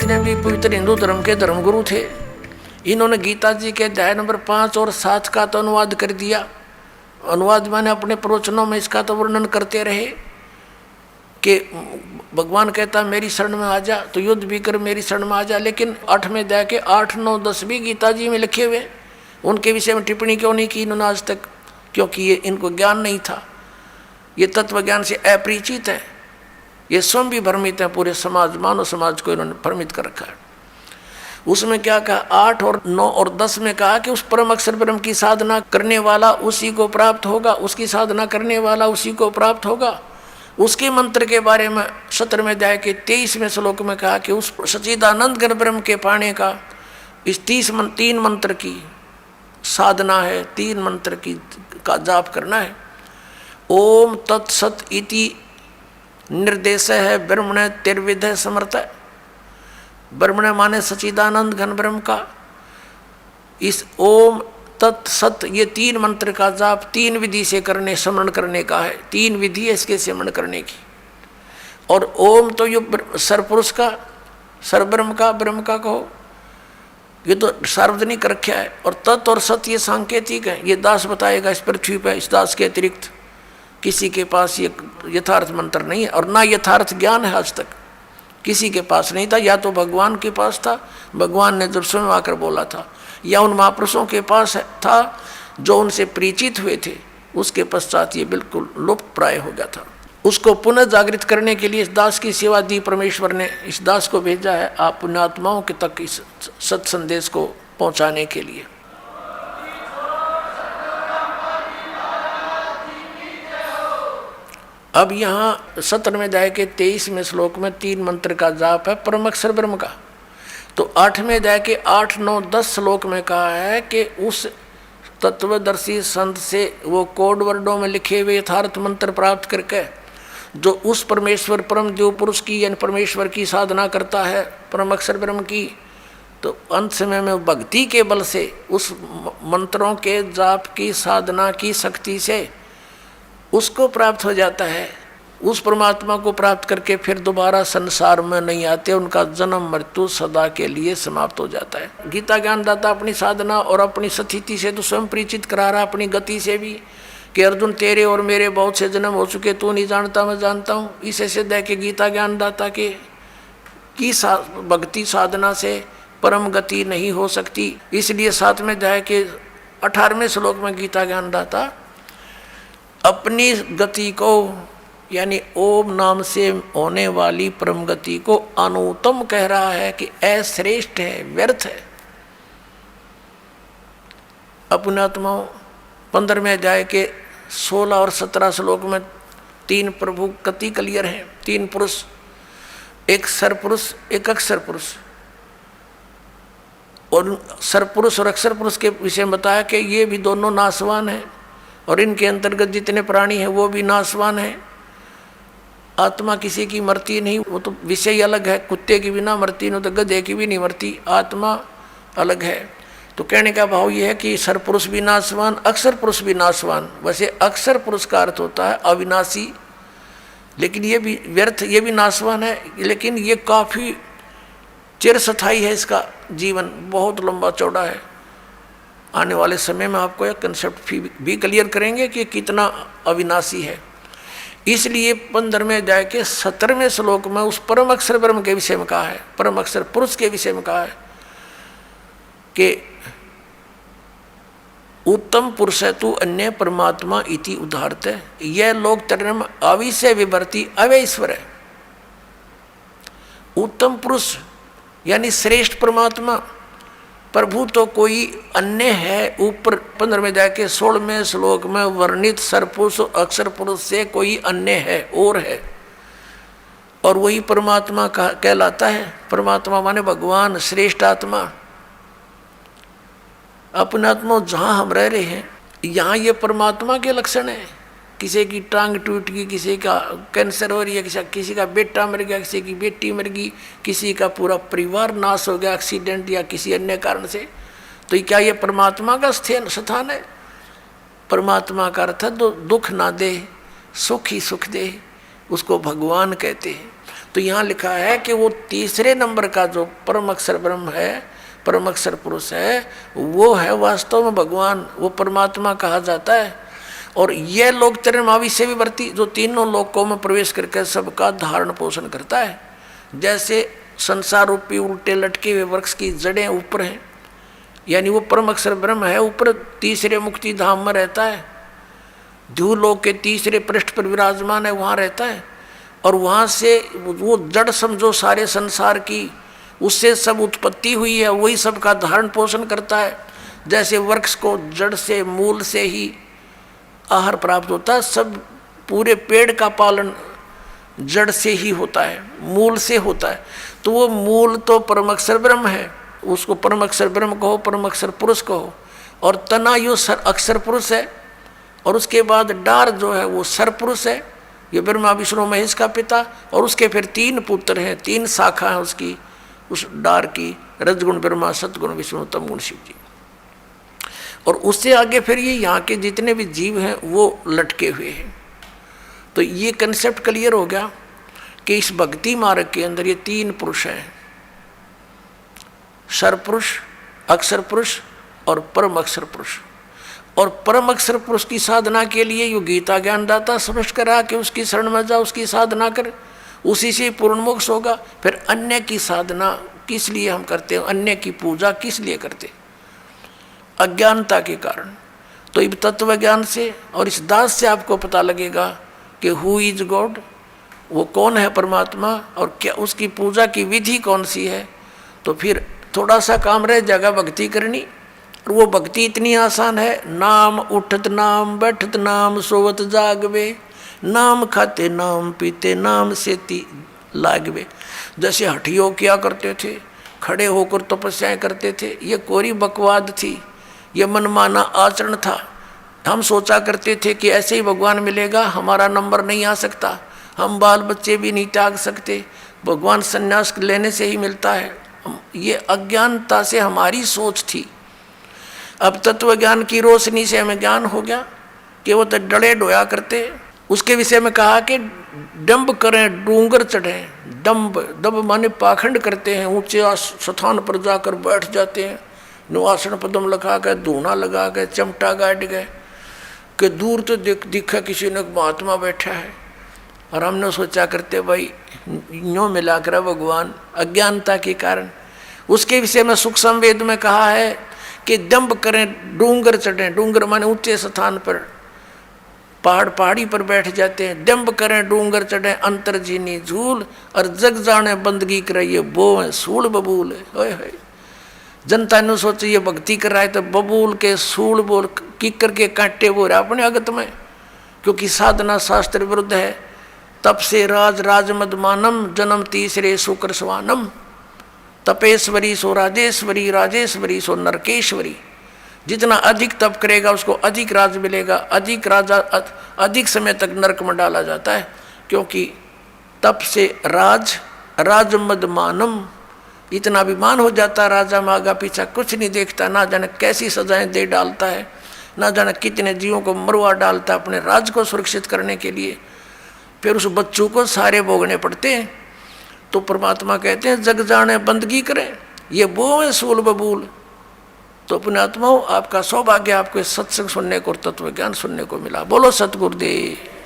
ने भी पवित्र हिंदू धर्म के धर्मगुरु थे। इन्होंने गीता जी के अध्याय नंबर 5 और 7 का तो अनुवाद कर दिया। अनुवाद मैंने अपने प्रवचनों में इसका तो वर्णन करते रहे कि भगवान कहता मेरी शरण में आ जा, तो युद्ध भी कर मेरी शरण में आ जा। लेकिन 8वें अध्याय के 8, 9, 10 भी गीता जी में लिखे हुए, उनके विषय में टिप्पणी क्यों नहीं की इन्होंने आज तक? क्योंकि ये इनको ज्ञान नहीं था, ये तत्व ज्ञान से अपरिचित है, ये स्वयं भी भ्रमित है, पूरे समाज मानव समाज को इन्होंने भ्रमित कर रखा है। उसमें क्या कहा? 8 और 9 और 10 में कहा कि उस परम अक्षर ब्रह्म की साधना करने वाला उसी को प्राप्त होगा, उसकी साधना करने वाला उसी को प्राप्त होगा। उसके मंत्र के बारे में 17वें अध्याय के 23वें श्लोक में कहा कि उस सच्चिदानंद घन ब्रह्म के पाने का इस 3 मंत्र की साधना है, 3 मंत्र की का जाप करना है। ओम तत्सत इति निर्देश है ब्रह्मण तिर्विध समर्थ। ब्रह्मण माने सच्चिदानंद घन ब्रह्म का। इस ओम तत्सत ये 3 मंत्र का जाप 3 विधि से करने, स्मरण करने का है। 3 विधि है इसके स्मरण करने की। और ओम तो ये सरपुरुष का, सरब्रह्म का, ब्रह्म का कहो, ये तो सार्वजनिक रखा है। और तत् और सत ये सांकेतिक है, ये दास बताएगा इस पृथ्वी पर। इस दास के अतिरिक्त किसी के पास ये यथार्थ मंत्र नहीं है, और ना यथार्थ ज्ञान है आज तक किसी के पास नहीं था। या तो भगवान के पास था, भगवान ने जब स्वयं आकर बोला था, या उन महापुरुषों के पास था जो उनसे परिचित हुए थे, उसके पश्चात ये बिल्कुल लुप्त प्राय हो गया था। उसको पुनः जागृत करने के लिए इस दास की सेवा दी परमेश्वर ने। इस दास को भेजा है आप पुण्यात्माओं के तक इस सत संदेश को पहुंचाने के लिए। अब यहाँ 17वें अध्याय के 23वें श्लोक में 3 मंत्र का जाप है परम अक्षर ब्रह्म का। तो 8वें अध्याय के 8, 9, 10 श्लोक में कहा है कि उस तत्वदर्शी संत से वो कोड वर्डों में लिखे हुए यथार्थ मंत्र प्राप्त करके जो उस परमेश्वर परम देव पुरुष की यानी परमेश्वर की साधना करता है, परम अक्षर ब्रह्म की, तो अंत समय में भक्ति के बल से उस मंत्रों के जाप की साधना की शक्ति से उसको प्राप्त हो जाता है। उस परमात्मा को प्राप्त करके फिर दोबारा संसार में नहीं आते, उनका जन्म मृत्यु सदा के लिए समाप्त हो जाता है। गीता ज्ञानदाता अपनी साधना और अपनी स्थिति से तो स्वयं परिचित करा रहा, अपनी गति से भी, कि अर्जुन तेरे और मेरे बहुत से जन्म हो चुके, तू नहीं जानता मैं जानता हूँ। इसे सिद्ध है कि गीता ज्ञानदाता के की भक्ति साधना से परम गति नहीं हो सकती। इसलिए 7वें अध्याय के 18वें श्लोक में गीता ज्ञानदाता अपनी गति को यानी ओम नाम से होने वाली परम गति को अनुत्तम कह रहा है कि अश्रेष्ठ है, व्यर्थ है। अपने आत्माओं 15वें अध्याय के 16 और 17 श्लोक में 3 प्रभु गति क्लियर हैं, 3 पुरुष, एक सरपुरुष एक अक्षर पुरुष। और सरपुरुष और अक्षर पुरुष के विषय में बताया कि ये भी दोनों नाशवान हैं और इनके अंतर्गत जितने प्राणी हैं वो भी नाशवान हैं। आत्मा किसी की मरती नहीं, वो तो विषय अलग है। कुत्ते की भी ना मरती, नहीं तो गधे की भी नहीं मरती, आत्मा अलग है। तो कहने का भाव ये है कि सरपुरुष भी नाशवान, अक्षर पुरुष भी नाशवान। वैसे अक्षर पुरुष का अर्थ होता है अविनाशी, लेकिन ये भी व्यर्थ, ये भी नाशवान है, लेकिन ये काफ़ी चिरस्थायी है, इसका जीवन बहुत लंबा चौड़ा है। आने वाले समय में आपको यह कंसेप्ट भी क्लियर करेंगे कि कितना अविनाशी है। इसलिए 15वें अध्याय के 17वें श्लोक में उस परम अक्षर ब्रह्म के विषय में कहा है, परम अक्षर पुरुष के विषय में कहा है कि उत्तम पुरुष है तू अन्य परमात्मा इति उदाहरत है। यह लोक तरम अविषय विवर्ती अवैश्वर है। उत्तम पुरुष यानी श्रेष्ठ परमात्मा, प्रभु तो कोई अन्य है। ऊपर 15वें अध्याय के 16वें श्लोक में वर्णित सरपुरुष अक्षर पुरुष से कोई अन्य है और है, और वही परमात्मा कहलाता है। परमात्मा माने भगवान, श्रेष्ठ आत्मा। अपने आत्मा जहाँ हम रह रहे हैं यहाँ ये परमात्मा के लक्षण है। किसी की टांग टूट गई, किसी का कैंसर हो रही है, किसी का बेटा मर गया, किसी की बेटी मर गई, किसी का पूरा परिवार नाश हो गया एक्सीडेंट या किसी अन्य कारण से, तो क्या ये परमात्मा का स्थान है? परमात्मा का अर्थ है दुख ना दे, सुख ही सुख दे, उसको भगवान कहते हैं। तो यहाँ लिखा है कि वो तीसरे नंबर का जो परम अक्षर ब्रह्म है, परम अक्षर पुरुष है, वो है वास्तव में भगवान, वो परमात्मा कहा जाता है। और यह लोक चरमावी से विवर्ती, जो तीनों लोकों में प्रवेश करके सबका धारण पोषण करता है। जैसे संसार रूपी उल्टे लटके हुए वृक्ष की जड़ें ऊपर हैं, यानी वो परम अक्षर ब्रह्म है, ऊपर तीसरे मुक्ति धाम में रहता है, ध्रुवलोक के तीसरे पृष्ठ पर विराजमान है, वहाँ रहता है। और वहाँ से वो जड़ समझो सारे संसार की, उससे सब उत्पत्ति हुई है, वही सबका धारण पोषण करता है। जैसे वृक्ष को जड़ से मूल से ही आहार प्राप्त होता है, सब पूरे पेड़ का पालन जड़ से ही होता है, मूल से होता है। तो वो मूल तो परम अक्षर ब्रह्म है, उसको परम अक्षर ब्रह्म कहो, परम अक्षर पुरुष कहो। और तना यो अक्षर पुरुष है, और उसके बाद डार जो है वो सर पुरुष है, ये ब्रह्मा विष्णु महेश का पिता। और उसके फिर 3 पुत्र हैं, 3 शाखा है उसकी, उस डार की, रजगुण ब्रह्मा, सतगुण विष्णु, तमगुण शिव जी। और उससे आगे फिर ये यहाँ के जितने भी जीव हैं वो लटके हुए हैं। तो ये कंसेप्ट क्लियर हो गया कि इस भक्ति मार्ग के अंदर ये 3 पुरुष हैं, सर पुरुष, अक्षर पुरुष और परम अक्षर पुरुष। और परम अक्षर पुरुष की साधना के लिए यो गीता ज्ञानदाता स्पष्ट करा कि उसकी शरण में जा, उसकी साधना कर, उसी से पूर्ण मोक्ष होगा। फिर अन्य की साधना किस लिए हम करते हैं, अन्य की पूजा किस लिए करते, अज्ञानता के कारण। तो इस तत्व ज्ञान से और इस दास से आपको पता लगेगा कि हु इज गॉड, वो कौन है परमात्मा, और क्या उसकी पूजा की विधि कौन सी है। तो फिर थोड़ा सा काम रह जाएगा भक्ति करनी। और वो भक्ति इतनी आसान है, नाम उठत नाम बैठत नाम सोवत जागवे, नाम खाते नाम पीते नाम सेती लागवे। जैसे हठियों किया करते थे, खड़े होकर तपस्याएं करते थे, ये कोरी बकवाद थी, ये मनमाना आचरण था। हम सोचा करते थे कि ऐसे ही भगवान मिलेगा, हमारा नंबर नहीं आ सकता, हम बाल बच्चे भी नहीं त्याग सकते, भगवान संन्यास लेने से ही मिलता है। ये अज्ञानता से हमारी सोच थी। अब तत्व ज्ञान की रोशनी से हमें ज्ञान हो गया कि वो तो डले डोया करते। उसके विषय में कहा कि डंब करें डूंगर चढ़ें, डंब माने पाखंड करते हैं, ऊंचे स्थान पर जाकर बैठ जाते हैं, नुआसन पदम लगा के, धूना लगा के, चमटा गाड़ गए कि दूर तो दिखा किसी ने महात्मा बैठा है। और हमने सोचा करते भाई यूँ मिला कर भगवान, अज्ञानता के कारण। उसके विषय में सुख संवेद में कहा है कि दंभ करें डूंगर चढ़ें, डूंगर माने ऊंचे स्थान पर, पहाड़ी पर बैठ जाते हैं। दंभ करें डूंगर चढ़ें अंतरजीनी झूल, और जग जाने बंदगी कराइए वो सूल बबूल। है जनता ने सोचे ये भक्ति कर रहा है तो बबूल के सूल बोल किकर के कांटे बोल रहा अपने अगत में, क्योंकि साधना शास्त्र विरुद्ध है। तप से राजमद मानम, जन्म तीसरे शुक्र स्वानम, तपेश्वरी सो राजेश्वरी, राजेश्वरी सो नरकेश्वरी। जितना अधिक तप करेगा उसको अधिक राज मिलेगा, अधिक राजा अधिक समय तक नरक में डाला जाता है। क्योंकि तप से राजमद मानम, इतना अभिमान हो जाता है राजा में, आगा पीछा कुछ नहीं देखता, ना जाने कैसी सजाएं दे डालता है, ना जाने कितने जीवों को मरवा डालता है अपने राज को सुरक्षित करने के लिए। फिर उस बच्चों को सारे भोगने पड़ते हैं। तो परमात्मा कहते हैं जग जाने बंदगी करें, ये वो है सूल बबूल। तो अपने आत्माओं, आपका सौभाग्य, आपको सत्संग सुनने को और तत्व ज्ञान सुनने को मिला। बोलो सतगुरुदेव।